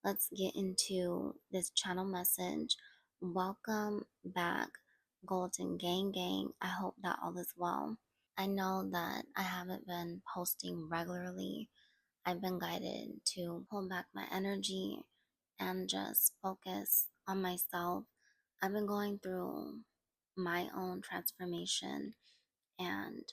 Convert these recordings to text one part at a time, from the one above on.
let's get into this channel message. Welcome back, Golden Gang. I hope that all is well. I know that I haven't been posting regularly. I've been guided to pull back my energy and just focus on myself. I've been going through my own transformation, and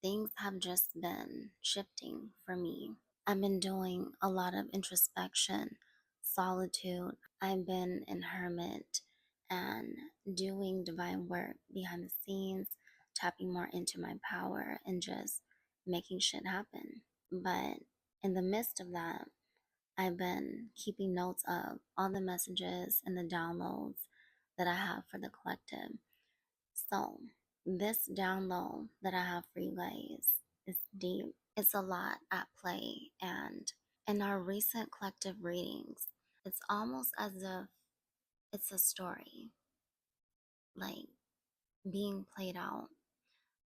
things have just been shifting for me. I've been doing a lot of introspection, solitude. I've been in hermit and doing divine work behind the scenes, tapping more into my power and just making shit happen. But in the midst of that, I've been keeping notes of all the messages and the downloads that I have for the collective. So, this download that I have for you guys is deep. It's a lot at play, and in our recent collective readings, it's almost as if it's a story, like being played out,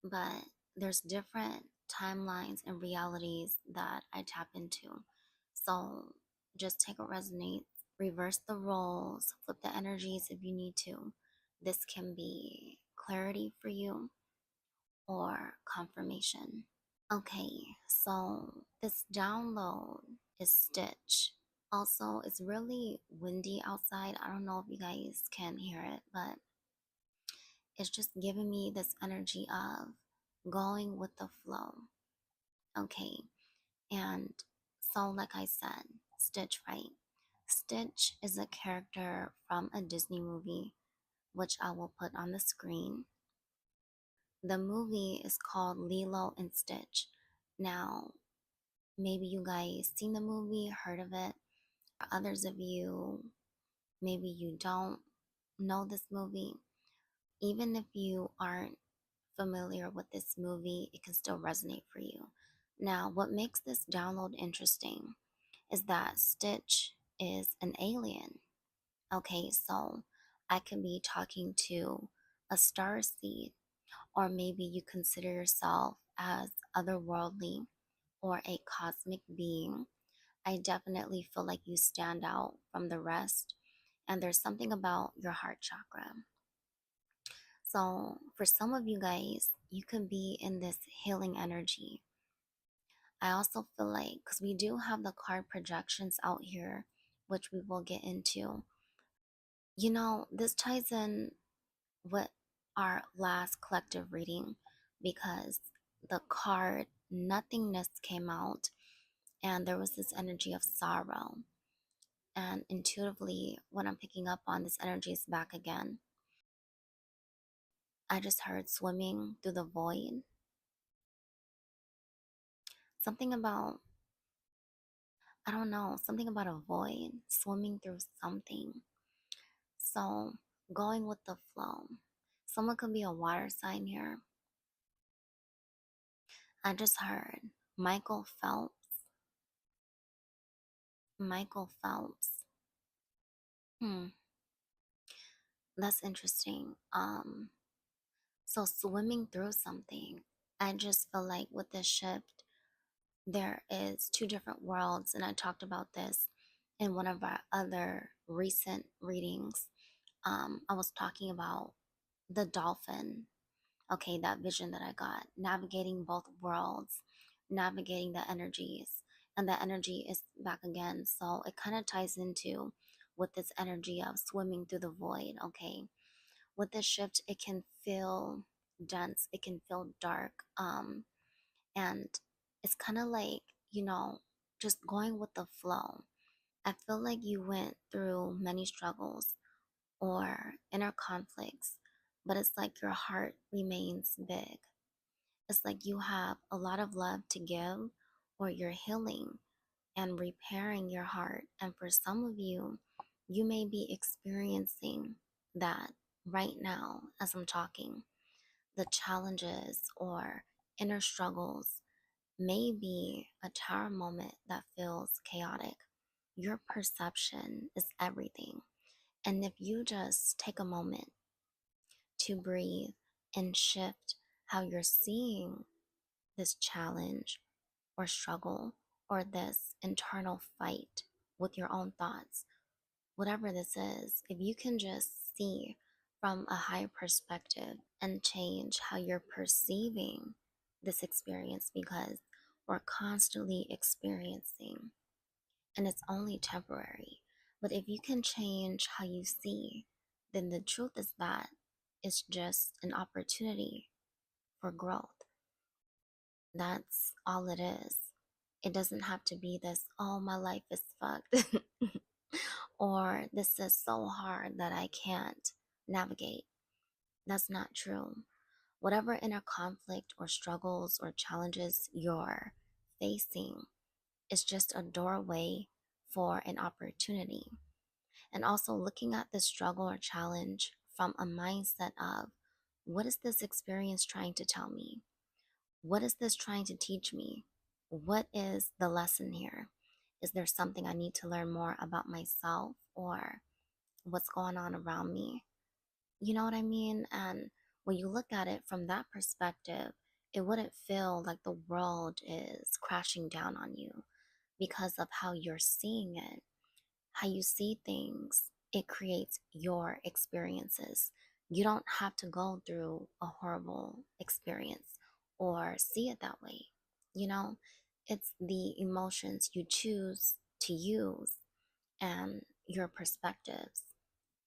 but there's different timelines and realities that I tap into. So just take what resonates, reverse the roles, flip the energies if you need to. This can be clarity for you or confirmation. Okay, so this download is Stitch. Also, it's really windy outside. I don't know if you guys can hear it, but it's just giving me this energy of going with the flow. Okay, and so, like I said, Stitch, right? Stitch is a character from a Disney movie, which I will put on the screen. The movie is called Lilo and Stitch. Now, maybe you guys seen the movie, heard of it. For others of you, maybe you don't know this movie. Even if you aren't familiar with this movie, it can still resonate for you. Now, what makes this download interesting is that Stitch is an alien. Okay, so I can be talking to a star seed, or maybe you consider yourself as otherworldly or a cosmic being. I definitely feel like you stand out from the rest, and there's something about your heart chakra. So, for some of you guys, you can be in this healing energy. I also feel like, because we do have the card projections out here, which we will get into, this ties in with our last collective reading because the card nothingness came out, and there was this energy of sorrow. And intuitively, what I'm picking up on, this energy is back again. I just heard swimming through the void. Something about, I don't know, something about a void, swimming through something. So, going with the flow. Someone could be a water sign here. I just heard Michael Phelps. Michael Phelps. Hmm, that's interesting. So swimming through something. I just feel like with this shift, there is two different worlds, and I talked about this in one of our other recent readings. I was talking about the dolphin. Okay, that vision that I got, navigating both worlds, navigating the energies, and the energy is back again. So it kind of ties into with this energy of swimming through the void. Okay, with this shift, it can feel dense, it can feel dark, and it's kind of like, just going with the flow. I feel like you went through many struggles or inner conflicts, but it's like your heart remains big. It's like you have a lot of love to give, or you're healing and repairing your heart. And for some of you, you may be experiencing that right now as I'm talking. The challenges or inner struggles may be a tower moment that feels chaotic. Your perception is everything. And if you just take a moment to breathe and shift how you're seeing this challenge or struggle or this internal fight, with your own thoughts, whatever this is, if you can just see from a higher perspective and change how you're perceiving this experience, because we're constantly experiencing and it's only temporary. But if you can change how you see, then the truth is that it's just an opportunity for growth. That's all it is. It doesn't have to be this, oh, my life is fucked, or this is so hard that I can't navigate. That's not true. Whatever inner conflict or struggles or challenges you're facing is just a doorway for an opportunity. And also looking at the struggle or challenge from a mindset of, what is this experience trying to tell me? What is this trying to teach me? What is the lesson here? Is there something I need to learn more about myself or what's going on around me? You know what I mean? And when you look at it from that perspective, it wouldn't feel like the world is crashing down on you because of how you're seeing it. How you see things, it creates your experiences. You don't have to go through a horrible experience or see it that way. You know, it's the emotions you choose to use and your perspectives.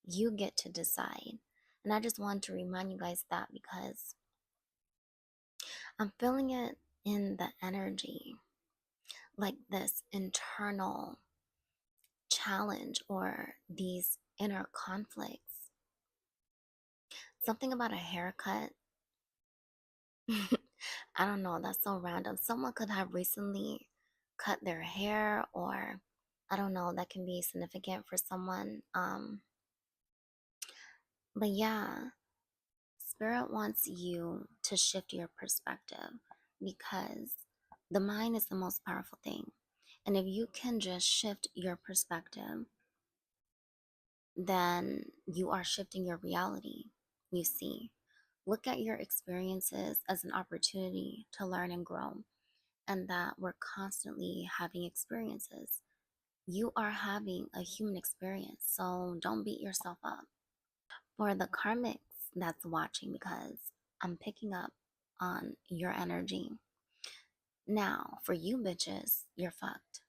You get to decide. And I just want to remind you guys that because I'm feeling it in the energy, like this internal challenge or these inner conflicts. Something about a haircut. I don't know, that's so random. Someone could have recently cut their hair, or I don't know, that can be significant for someone. But yeah, Spirit wants you to shift your perspective because the mind is the most powerful thing. And if you can just shift your perspective, then you are shifting your reality. You see, look at your experiences as an opportunity to learn and grow, and that we're constantly having experiences. You are having a human experience, so don't beat yourself up. For the karmics that's watching, because I'm picking up on your energy. Now, for you bitches, you're fucked.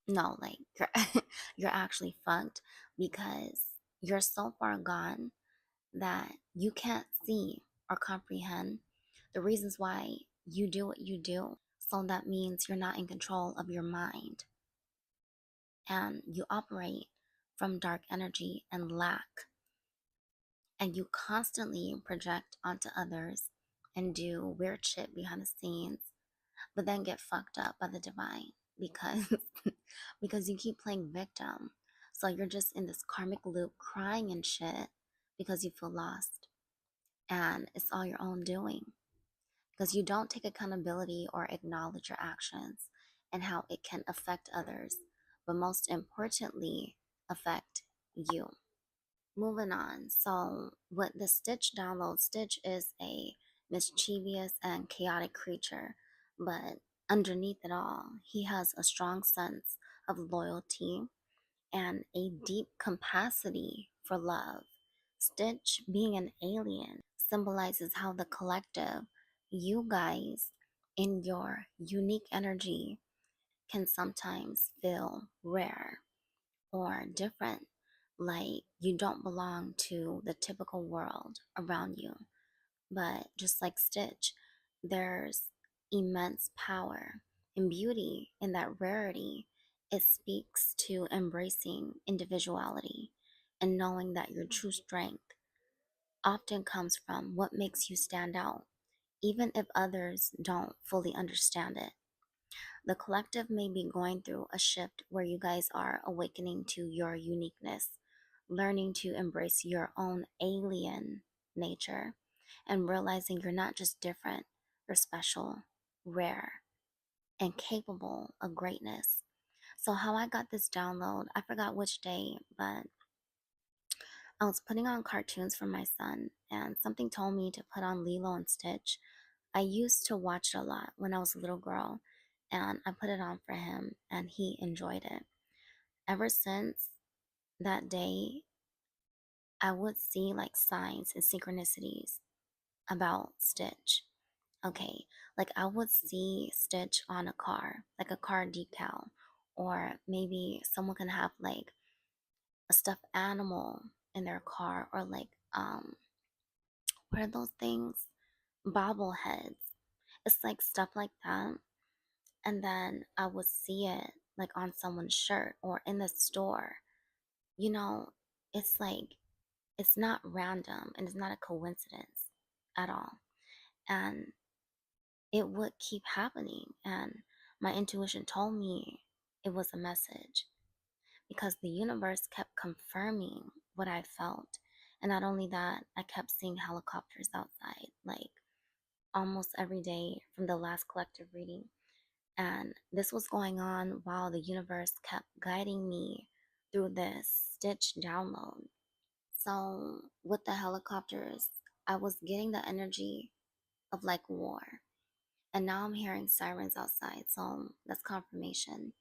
No, like you're you're actually fucked because you're so far gone that you can't see or comprehend the reasons why you do what you do. So that means you're not in control of your mind and you operate from dark energy and lack, and you constantly project onto others and do weird shit behind the scenes, but then get fucked up by the divine because because you keep playing victim. So you're just in this karmic loop crying and shit because you feel lost, and it's all your own doing because you don't take accountability or acknowledge your actions and how it can affect others, but most importantly, affect you. Moving on. So, with the Stitch download, Stitch is a mischievous and chaotic creature, but underneath it all, he has a strong sense of loyalty and a deep capacity for love. Stitch, being an alien, symbolizes how the collective, you guys, in your unique energy, can sometimes feel rare or different, like you don't belong to the typical world around you. But just like Stitch, there's immense power and beauty in that rarity. It speaks to embracing individuality and knowing that your true strength often comes from what makes you stand out, even if others don't fully understand it. The collective may be going through a shift where you guys are awakening to your uniqueness, learning to embrace your own alien nature, and realizing you're not just different, you're special, rare, and capable of greatness. So, how I got this download, I forgot which day, but I was putting on cartoons for my son, and something told me to put on Lilo and Stitch. I used to watch it a lot when I was a little girl, and I put it on for him, and he enjoyed it. Ever since that day, I would see like signs and synchronicities about Stitch. Okay, like I would see Stitch on a car, like a car decal, or maybe someone can have like a stuffed animal in their car, or like what are those things? Bobbleheads. It's like stuff like that. And then I would see it like on someone's shirt or in the store. You know, it's like it's not random and it's not a coincidence at all. And it would keep happening. And my intuition told me it was a message because the universe kept confirming what I felt. And not only that, I kept seeing helicopters outside, like almost every day from the last collective reading. And this was going on while the universe kept guiding me through this stitch download. So, with the helicopters, I was getting the energy of like war. And now I'm hearing sirens outside. So, that's confirmation.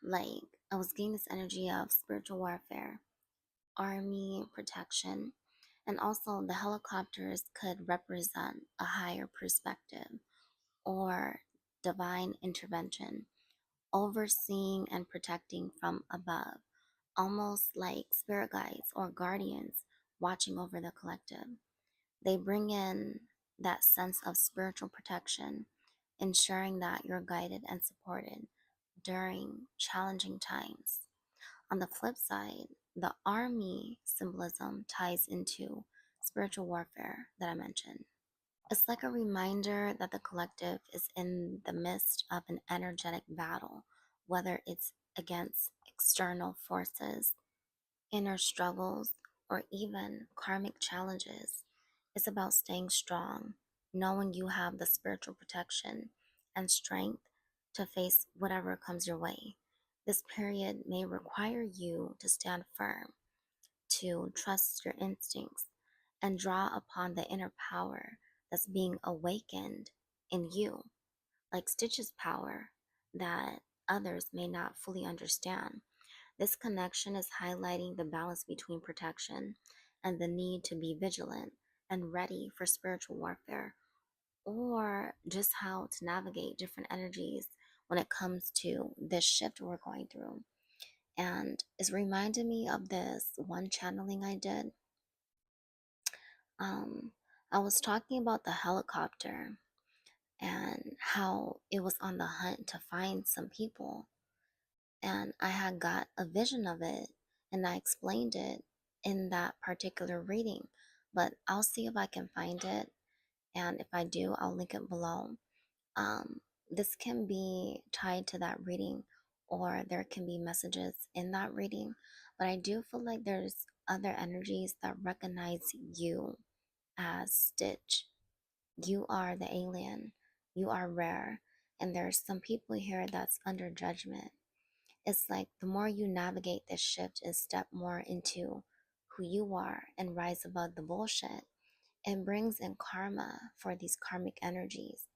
Like, I was getting this energy of spiritual warfare, army protection, and also the helicopters could represent a higher perspective or divine intervention, overseeing and protecting from above, almost like spirit guides or guardians watching over the collective. They bring in that sense of spiritual protection, ensuring that you're guided and supported during challenging times. On the flip side, the army symbolism ties into spiritual warfare that I mentioned. It's like a reminder that the collective is in the midst of an energetic battle, whether it's against external forces, inner struggles, or even karmic challenges. It's about staying strong, knowing you have the spiritual protection and strength to face whatever comes your way. This period may require you to stand firm, to trust your instincts, and draw upon the inner power that's being awakened in you, like Stitch's power that others may not fully understand. This connection is highlighting the balance between protection and the need to be vigilant and ready for spiritual warfare, or just how to navigate different energies when it comes to this shift we're going through. And it's reminded me of this one channeling I did. Um, I was talking about the helicopter and how it was on the hunt to find some people. And I had got a vision of it and I explained it in that particular reading. But I'll see if I can find it. And if I do, I'll link it below. Um, this can be tied to that reading, or there can be messages in that reading. But I do feel like there's other energies that recognize you as Stitch. You are the alien. You are rare. And there's some people here that's under judgment. It's like the more you navigate this shift and step more into who you are and rise above the bullshit, it brings in karma for these karmic energies.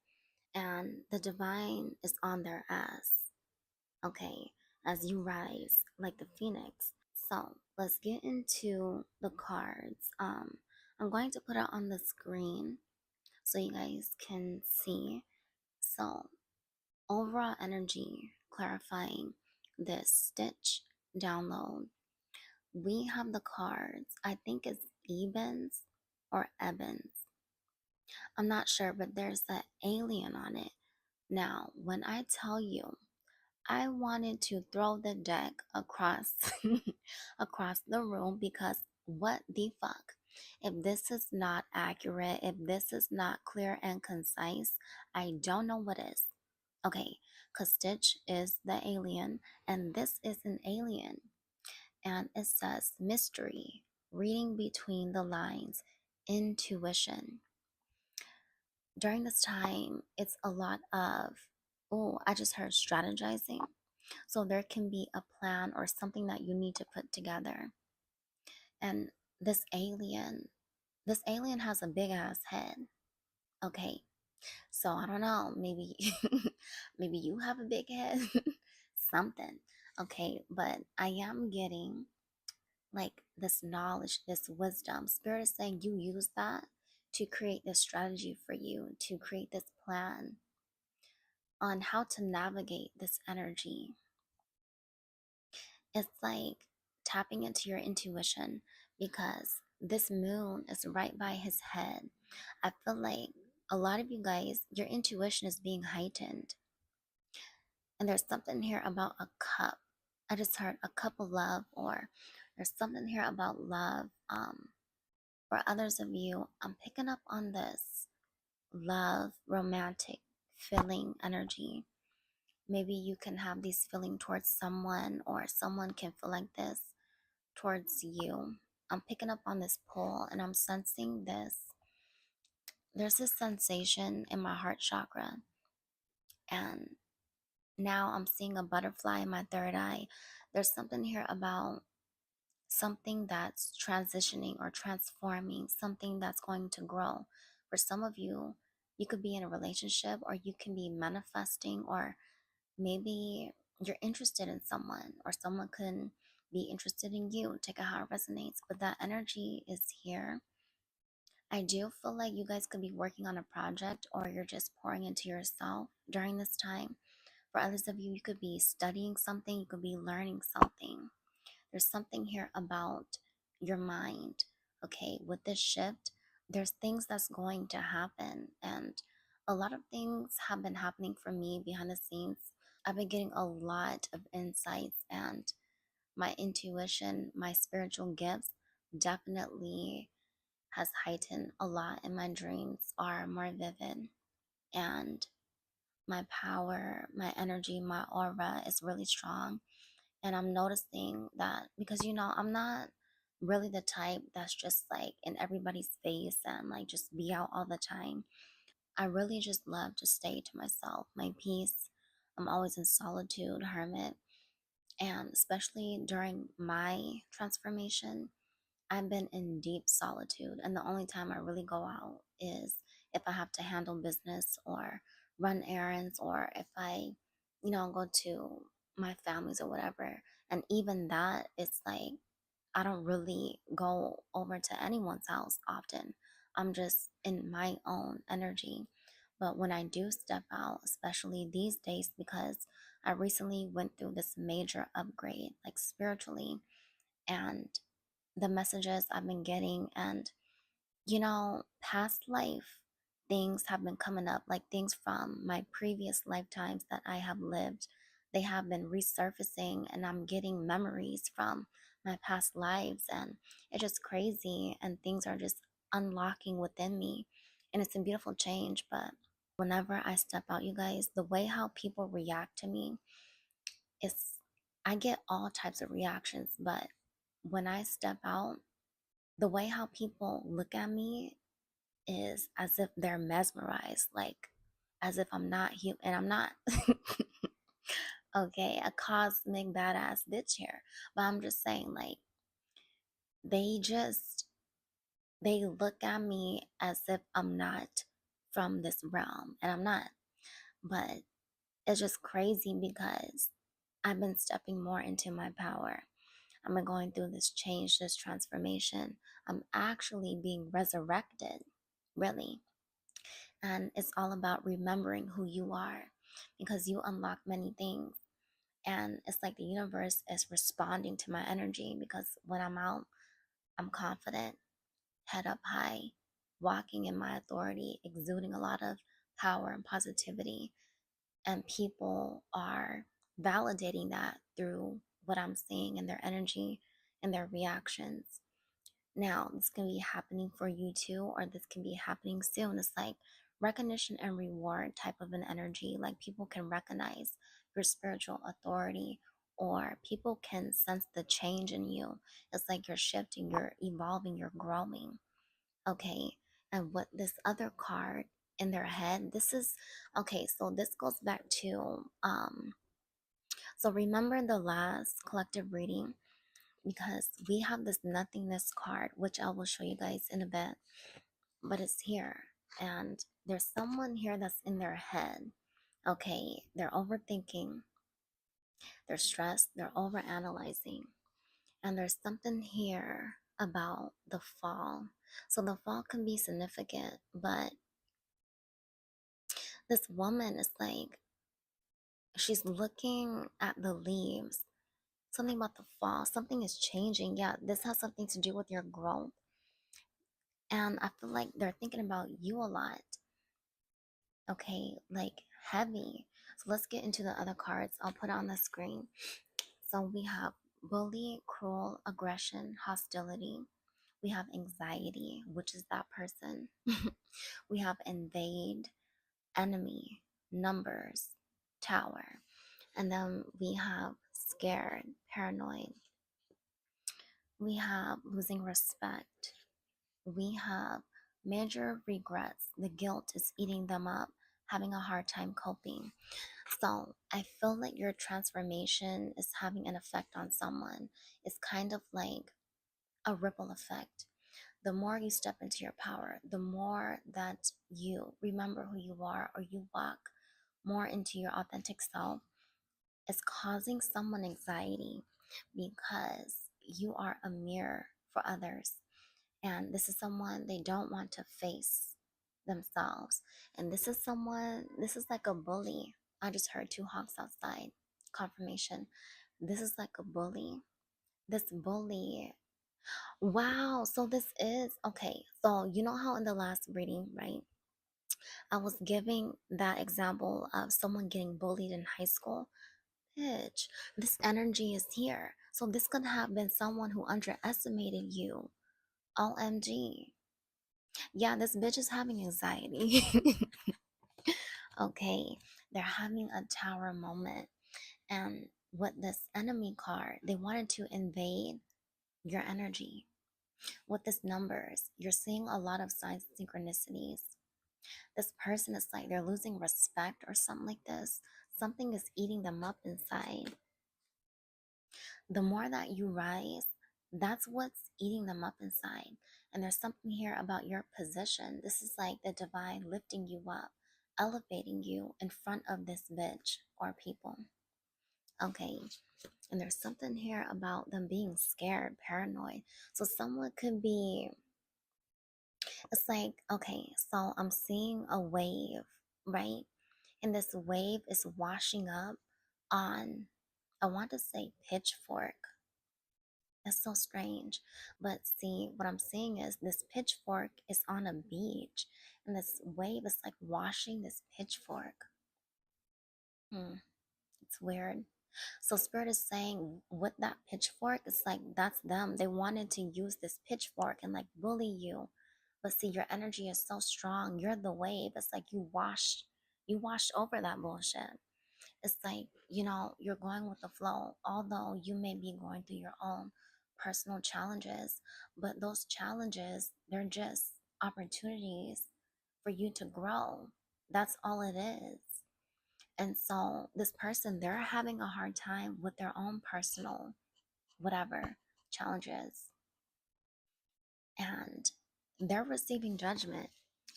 And the divine is on their ass, okay, as you rise like the phoenix. So let's get into the cards. I'm going to put it on the screen so you guys can see. So, overall energy clarifying this stitch download. We have the cards. I think it's Ebens or Ebens. I'm not sure, but there's an alien on it. Now, when I tell you, I wanted to throw the deck across across the room because what the fuck? If this is not accurate, if this is not clear and concise, I don't know what is. Okay, because Stitch is the alien and this is an alien. And it says mystery, reading between the lines, intuition. During this time, it's a lot of, oh, I just heard strategizing. So there can be a plan or something that you need to put together. And this alien, this alien has a big ass head. Okay. So I don't know, maybe maybe you have a big head. Something. Okay, but I am getting like this knowledge, this wisdom. Spirit is saying you use that to create this strategy for you, to create this plan on how to navigate this energy. It's like tapping into your intuition because this moon is right by his head. I feel like a lot of you guys, your intuition is being heightened. And there's something here about a cup. I just heard a cup of love, or there's something here about love. For others of you, I'm picking up on this love, romantic feeling energy. Maybe you can have these feeling towards someone, or someone can feel like this towards you. I'm picking up on this pull and I'm sensing this. There's this sensation in my heart chakra, and now I'm seeing a butterfly in my third eye. There's something here about something that's transitioning or transforming, something that's going to grow. For some of you, you could be in a relationship, or you can be manifesting, or maybe you're interested in someone, or someone can be interested in you. Take it how it resonates, but that energy is here. I do feel like you guys could be working on a project, or you're just pouring into yourself during this time. For others of you, you could be studying something, you could be learning something. There's something here about your mind. Okay, with this shift, there's things that's going to happen, and a lot of things have been happening for me behind the scenes. I've been getting a lot of insights, and my intuition, my spiritual gifts definitely has heightened a lot, and my dreams are more vivid, and my power, my energy, my aura is really strong. And I'm noticing that because, I'm not really the type that's just like in everybody's face and like just be out all the time. I really just love to stay to myself, my peace. I'm always in solitude, hermit. And especially during my transformation, I've been in deep solitude. And the only time I really go out is if I have to handle business or run errands, or if I, go to my families or whatever. And even that, it's like I don't really go over to anyone's house often. I'm just in my own energy. But when I do step out, especially these days, because I recently went through this major upgrade, like spiritually, and the messages I've been getting, and past life things have been coming up, like things from my previous lifetimes that I have lived. They have been resurfacing, and I'm getting memories from my past lives, and it's just crazy, and things are just unlocking within me. And it's a beautiful change. But whenever I step out, you guys, the way how people react to me is, I get all types of reactions, but when I step out, the way how people look at me is as if they're mesmerized, like as if I'm not human, and I'm not. Okay, a cosmic badass bitch here, but I'm just saying, like, they just they look at me as if I'm not from this realm, and I'm not. But it's just crazy because I've been stepping more into my power. I've been going through this change, this transformation. I'm actually being resurrected, really. And it's all about remembering who you are, because you unlock many things. And it's like the universe is responding to my energy, because when I'm out, I'm confident, head up high, walking in my authority, exuding a lot of power and positivity. And people are validating that through what I'm seeing in their energy and their reactions. Now, this can be happening for you too, or this can be happening soon. It's like recognition and reward type of an energy. Like people can recognize your spiritual authority, or people can sense the change in you. It's like you're shifting, you're evolving, you're growing. Okay. And what this other card in their head, this is okay. So this goes back to, so remember the last collective reading, because we have this nothingness card, which I will show you guys in a bit, but it's here. And there's someone here that's in their head. Okay, they're overthinking. They're stressed, they're overanalyzing. And there's something here about the fall. So the fall can be significant, but this woman is like, she's looking at the leaves. Something about the fall, something is changing. Yeah, this has something to do with your growth. And I feel like they're thinking about you a lot. Okay, like heavy. So let's get into the other cards. I'll put it on the screen. So we have bully, cruel, aggression, hostility. We have anxiety, which is that person. We have invade, enemy, numbers, tower. And then we have scared, paranoid. We have losing respect. We have major regrets. The guilt is eating them up, having a hard time coping. So I feel like your transformation is having an effect on someone. It's kind of like a ripple effect. The more you step into your power, the more that you remember who you are or you walk more into your authentic self, is causing someone anxiety because you are a mirror for others. And this is someone they don't want to face themselves. And this is someone, this is like a bully. I just heard two honks outside. Confirmation. This is like a bully. This bully. Wow. So this is okay. So you know how in the last reading, right? I was giving that example of someone getting bullied in high school. Bitch, this energy is here. So this could have been someone who underestimated you. OMG. Yeah, this bitch is having anxiety. Okay, they're having a tower moment. And with this enemy card, they wanted to invade your energy. With this numbers, you're seeing a lot of signs and synchronicities. This person is like they're losing respect or something like this. Something is eating them up inside. The more that you rise, that's what's eating them up inside. And there's something here about your position. This is like the divine lifting you up, elevating you in front of this bitch or people. Okay. And there's something here about them being scared, paranoid. So someone could be, it's like, okay, so I'm seeing a wave, right? And this wave is washing up on, I want to say pitchfork. It's so strange. But see, what I'm seeing is this pitchfork is on a beach, and this wave is like washing this pitchfork. It's weird. So Spirit is saying with that pitchfork, it's like that's them. They wanted to use this pitchfork and like bully you. But see, your energy is so strong. You're the wave. It's like you washed over that bullshit. It's like, you're going with the flow, although you may be going through your own personal challenges, but those challenges, they're just opportunities for you to grow. That's all it is. And so this person, they're having a hard time with their own personal whatever challenges, and they're receiving judgment,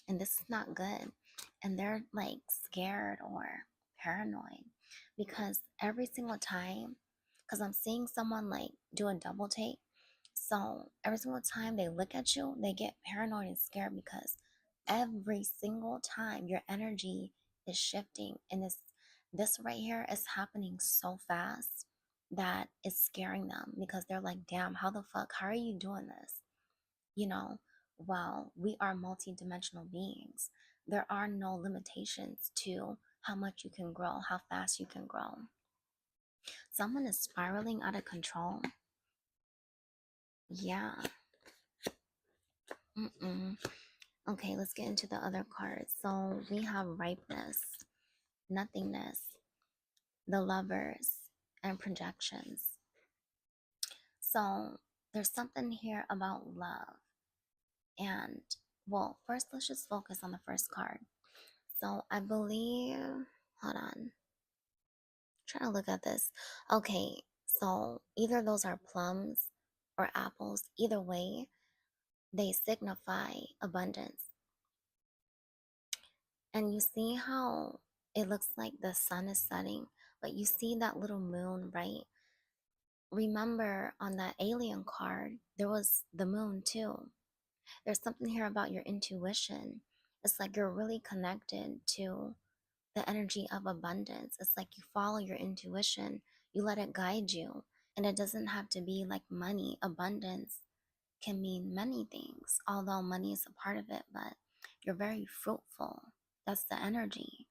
and this is not good. And they're like scared or paranoid because every single time, because I'm seeing someone like do a double take, so every single time they look at you, they get paranoid and scared because every single time your energy is shifting, and this right here is happening so fast that it's scaring them because they're like, damn, how the fuck, how are you doing this? you know, while we are multidimensional beings, there are no limitations to how much you can grow, how fast you can grow. Someone is spiraling out of control. Yeah. Mm-mm. Okay, let's get into the other cards. So we have ripeness, nothingness, the lovers, and projections. So there's something here about love. And well, first let's just focus on the first card. So I believe, hold on, trying to look at this. Okay, so either those are plums or apples. Either way, they signify abundance. And you see how it looks like the sun is setting, But you see that little moon, right? Remember on that alien card, there was the moon too. There's something here about your intuition. It's like you're really connected to the energy of abundance. It's like you follow your intuition, you let it guide you. And it doesn't have to be like money. Abundance can mean many things, although money is a part of it, but you're very fruitful. That's the energy.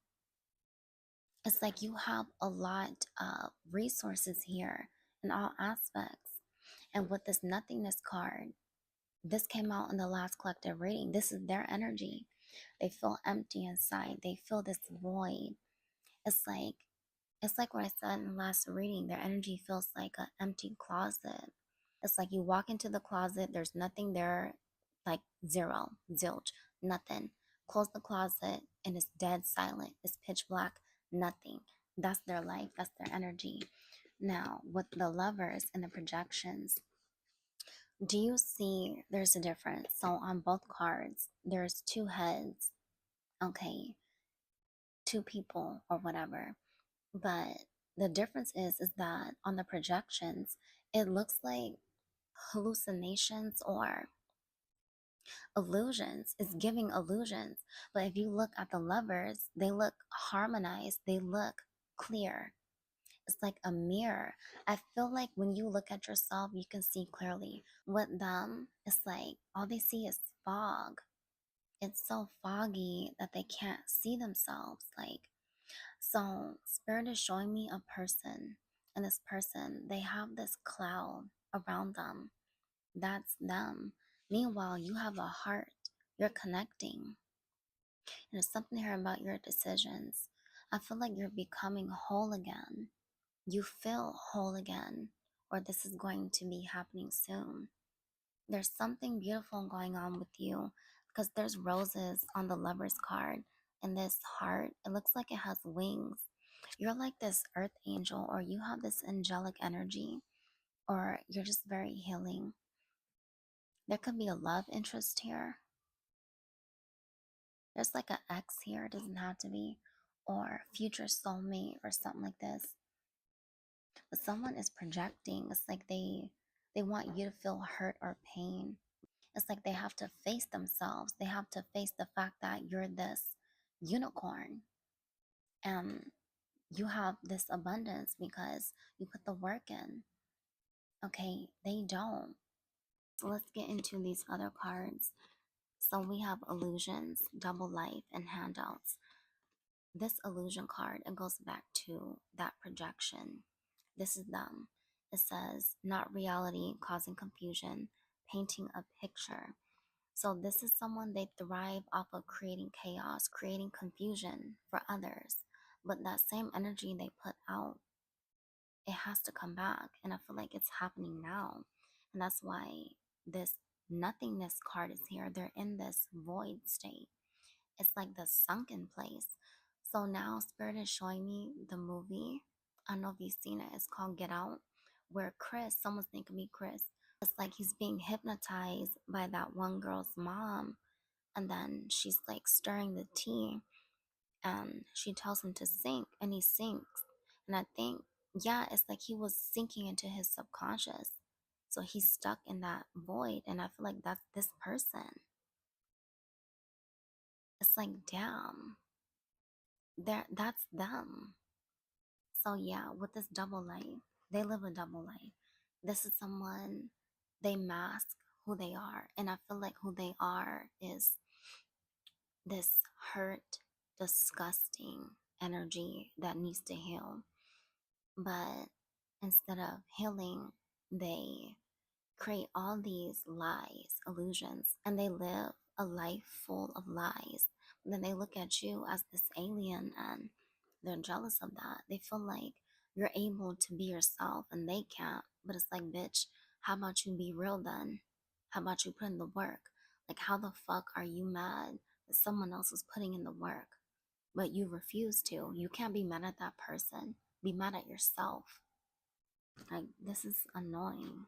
It's like you have a lot of resources here in all aspects. And with this nothingness card, this came out in the last collective reading. This is their energy. They feel empty inside. They feel this void. It's like it's like what I said in the last reading. Their energy feels like an empty closet. It's like you walk into the closet, there's nothing there, like zero, zilch, nothing. Close the closet and it's dead silent. It's pitch black, nothing. That's their life, that's their energy. Now, with the lovers and the projections, do you see there's a difference? So on both cards, there's two heads, okay, two people or whatever. But the difference is that on the projections, it looks like hallucinations or illusions. It's giving illusions. But if you look at the lovers, they look harmonized, they look clear. It's like a mirror. I feel like when you look at yourself, you can see clearly. With them, it's like all they see is fog. It's so foggy that they can't see themselves. Like, so Spirit is showing me a person, and this person, they have this cloud around them. That's them. Meanwhile, you have a heart. You're connecting. And there's something here about your decisions. I feel like you're becoming whole again. You feel whole again, or this is going to be happening soon. There's something beautiful going on with you because there's roses on the lover's card, and this heart, it looks like it has wings. You're like this earth angel, or you have this angelic energy, or you're just very healing. There could be a love interest here. There's like an ex here, it doesn't have to be, or future soulmate or something like this. But someone is projecting. It's like they want you to feel hurt or pain. It's like they have to face themselves. They have to face the fact that you're this unicorn and you have this abundance because you put the work in. Okay, they don't. So let's get into these other cards. So we have illusions, double life, and handouts. This illusion card, it goes back to that projection. This is them. It says, not reality, causing confusion, painting a picture. So this is someone, they thrive off of creating chaos, creating confusion for others. But that same energy they put out, it has to come back. And I feel like it's happening now. And that's why this nothingness card is here. They're in this void state. It's like the sunken place. So now Spirit is showing me the movie. I don't know if you've seen it. It's called Get Out, where Chris, someone's name could be Chris. It's like he's being hypnotized by that one girl's mom. And then she's like stirring the tea and she tells him to sink and he sinks. And I think, yeah, it's like he was sinking into his subconscious. So he's stuck in that void. And I feel like that's this person. It's like, damn, that's them. So yeah, with this double life, they live a double life. This is someone, they mask who they are. And I feel like who they are is this hurt, disgusting energy that needs to heal. But instead of healing, they create all these lies, illusions, and they live a life full of lies. And then they look at you as this alien and they're jealous of that. They feel like you're able to be yourself and they can't. But it's like, bitch, how about you be real then? How about you put in the work? Like, how the fuck are you mad that someone else is putting in the work, but you refuse to? You can't be mad at that person. Be mad at yourself. Like, this is annoying.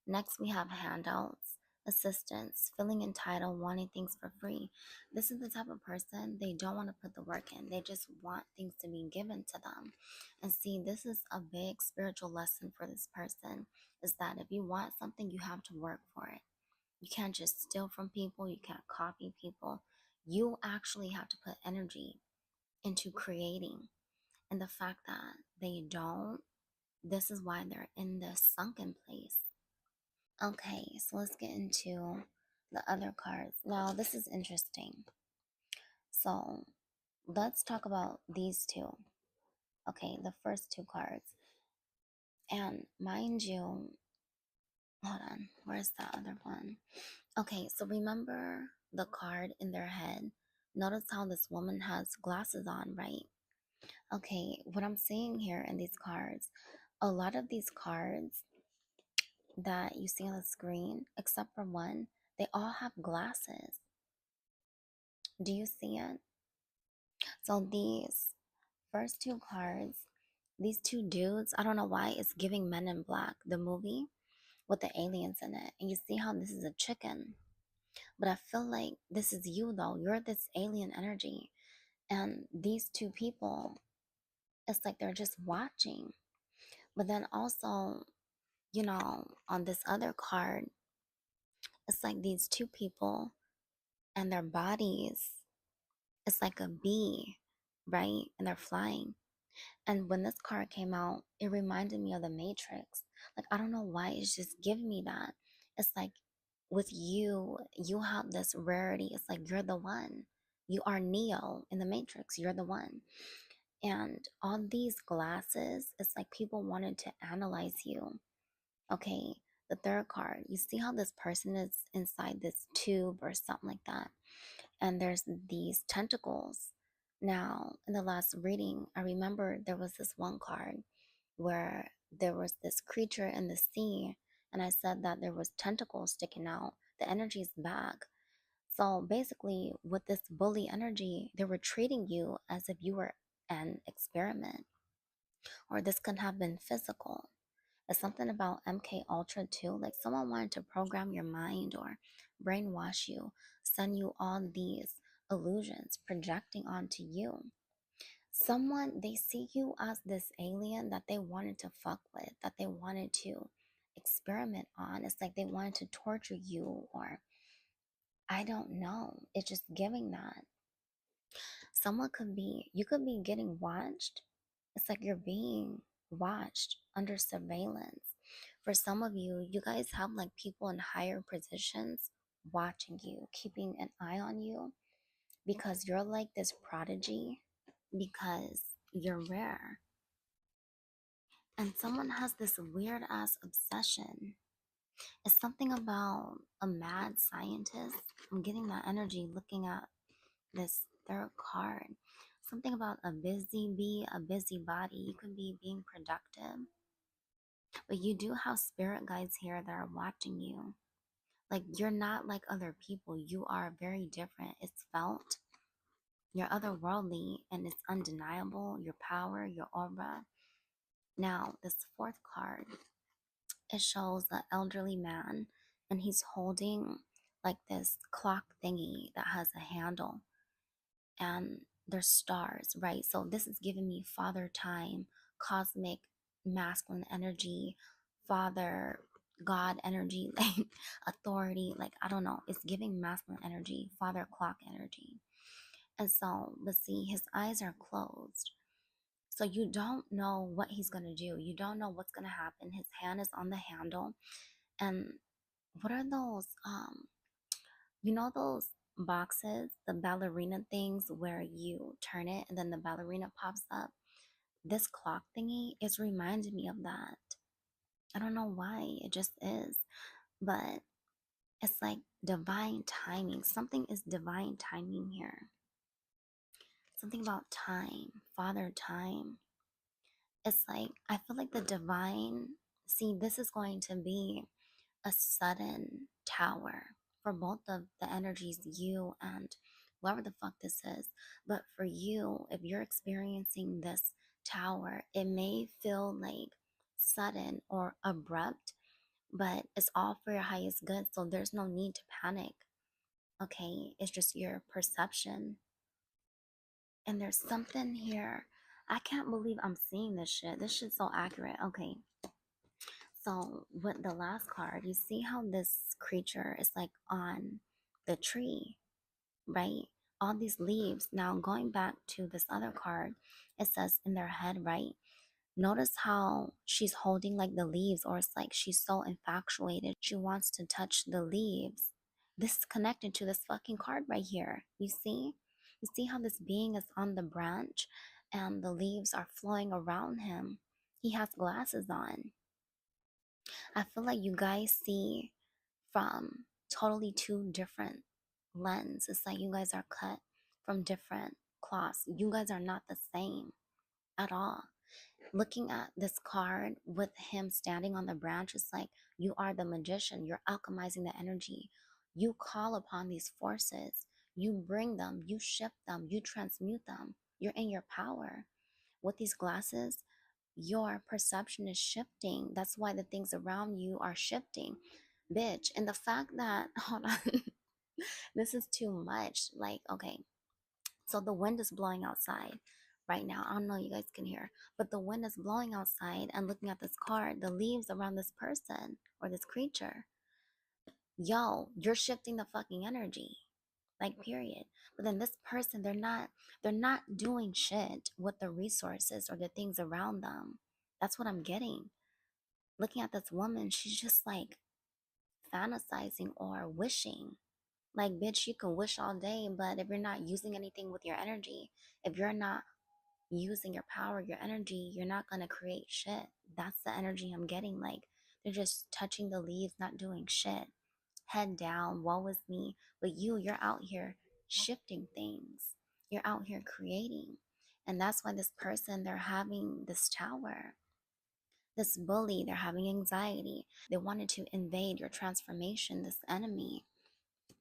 Next, we have handouts. assistance, feeling entitled, wanting things for free. This is the type of person, they don't want to put the work in. They just want things to be given to them. And see, this is a big spiritual lesson for this person, is that if you want something, you have to work for it. You can't just steal from people, you can't copy people. You actually have to put energy into creating. And the fact that they don't, this is why they're in this sunken place. Okay, so let's get into the other cards. Now, this is interesting. So, let's talk about these two. Okay, the first two cards. And mind you, hold on, where's the other one? Okay, so remember the card in their head. Notice how this woman has glasses on, right? Okay, what I'm seeing here in these cards, a lot of these cards that you see on the screen, except for one, they all have glasses. Do you see it? So these first two cards, these two dudes, I don't know why it's giving Men in Black, the movie with the aliens in it. And you see how this is a chicken. But I feel like this is you though. You're this alien energy. And these two people, it's like they're just watching. But then also, on this other card, it's like these two people and their bodies, it's like a bee, right? And they're flying. And when this card came out, it reminded me of the Matrix. Like, I don't know why, it's just giving me that. It's like with you, you have this rarity. It's like you're the one. You are Neo in the Matrix. You're the one. And on these glasses, it's like people wanted to analyze you. Okay, the third card, you see how this person is inside this tube or something like that, and there's these tentacles. Now, in the last reading, I remember there was this one card where there was this creature in the sea, and I said that there was tentacles sticking out. The energy is back. So basically, with this bully energy, they were treating you as if you were an experiment, or this could have been physical. It's something about MK Ultra too. Like someone wanted to program your mind or brainwash you, send you all these illusions projecting onto you. Someone, they see you as this alien that they wanted to fuck with, that they wanted to experiment on. It's like they wanted to torture you, or I don't know. It's just giving that. You could be getting watched. It's like you're being watched under surveillance. For some of you, you guys have like people in higher positions watching you, keeping an eye on you because you're like this prodigy, because you're rare. And someone has this weird ass obsession. It's something about a mad scientist. I'm getting that energy looking at this third card. Something about a busy bee, a busy body. You could be being productive, but you do have spirit guides here that are watching you. Like you're not like other people. You are very different. It's felt. You're otherworldly and it's undeniable. Your power, your aura. Now, this fourth card, it shows an elderly man and he's holding like this clock thingy that has a handle, and there's stars, right? So this is giving me father time, cosmic masculine energy, father God energy, like authority, like I don't know, it's giving masculine energy, father clock energy. And so, but see, his eyes are closed. So you don't know what he's gonna do. You don't know what's gonna happen. His hand is on the handle. And what are those those boxes, the ballerina things where you turn it and then the ballerina pops up? This clock thingy is reminding me of that. I don't know why, it just is. But it's like divine timing. Something is divine timing here. Something about time, father time. It's like, I feel like the divine, see, this is going to be a sudden tower for both of the energies, you and whoever the fuck this is. But for you, if you're experiencing this tower, it may feel like sudden or abrupt, but it's all for your highest good. So there's no need to panic. Okay, it's just your perception. And there's something here. I can't believe I'm seeing this shit. This shit's so accurate. Okay, so with the last card, you see how this creature is like on the tree, right? All these leaves. Now going back to this other card, it says in their head, right? Notice how she's holding like the leaves, or it's like she's so infatuated. She wants to touch the leaves. This is connected to this fucking card right here. You see? You see how this being is on the branch and the leaves are flowing around him. He has glasses on. I feel like you guys see from totally two different lens. It's like you guys are cut from different cloths. You guys are not the same at all. Looking at this card with him standing on the branch, it's like you are the magician. You're alchemizing the energy. You call upon these forces. You bring them, you shift them, you transmute them. You're in your power. With these glasses, your perception is shifting. That's why the things around you are shifting. Bitch. And the fact that, hold on, this is too much. Like, okay, so the wind is blowing outside right now. I don't know, you guys can hear, but the wind is blowing outside, and looking at this card, the leaves around this person or this creature, yo, you're shifting the fucking energy. Like period. But then this person, they're not doing shit with the resources or the things around them. That's what I'm getting. Looking at this woman, she's just like fantasizing or wishing. Like, bitch, you can wish all day, but if you're not using anything with your energy, if you're not using your power, your energy, you're not going to create shit. That's the energy I'm getting. Like, they're just touching the leaves, not doing shit. Head down, woe is me. But you're out here shifting things. You're out here creating. And that's why this person, they're having this tower, this bully, they're having anxiety. They wanted to invade your transformation, this enemy.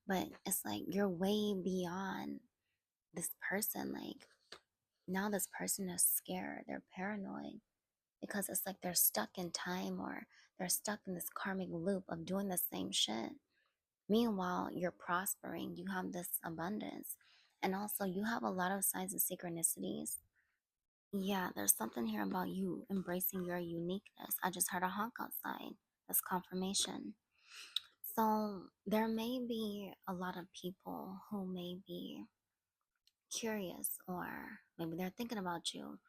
But it's like you're way beyond this person. Like, now this person is scared, they're paranoid, because it's like they're stuck in time, or they're stuck in this karmic loop of doing the same shit. Meanwhile, you're prospering, you have this abundance, and also you have a lot of signs of synchronicities. Yeah, there's something here about you embracing your uniqueness. I just heard a honk outside. That's confirmation. So there may be a lot of people who may be curious, or maybe they're thinking about you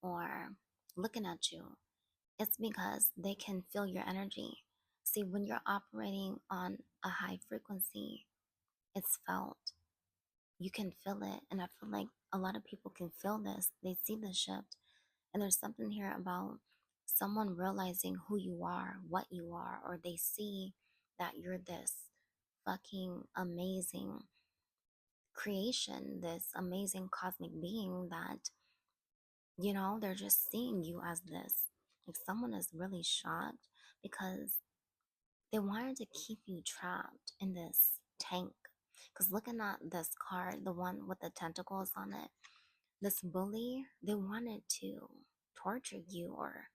or looking at you. It's because they can feel your energy. See, when you're operating on a high frequency, it's felt. You can feel it. And I feel like a lot of people can feel this. They see the shift. And there's something here about someone realizing who you are, what you are, or they see that you're this fucking amazing creation, this amazing cosmic being that, they're just seeing you as this. Like, someone is really shocked because they wanted to keep you trapped in this tank. Because looking at this card, the one with the tentacles on it, this bully, they wanted to torture you or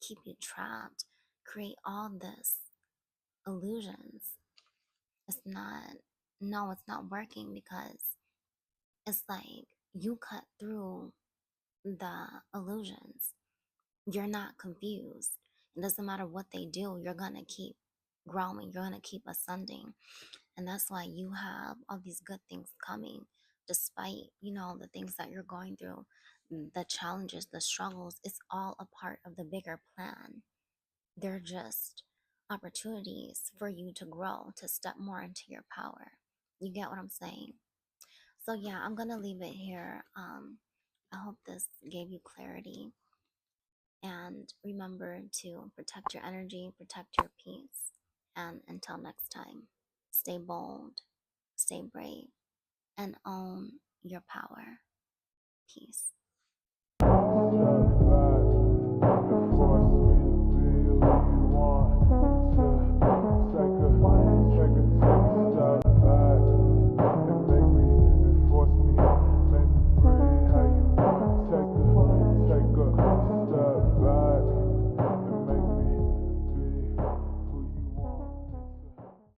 keep you trapped, create all this illusions. It's not, no, it's not working, because it's like you cut through the illusions. You're not confused. It doesn't matter what they do, you're gonna keep growing, you're gonna keep ascending. And that's why you have all these good things coming, despite, the things that you're going through, the challenges, the struggles. It's all a part of the bigger plan. They're just opportunities for you to grow, to step more into your power. You get what I'm saying? So yeah, I'm gonna leave it here. I hope this gave you clarity. And remember to protect your energy, protect your peace. And until next time, stay bold, stay brave, and own your power. Peace.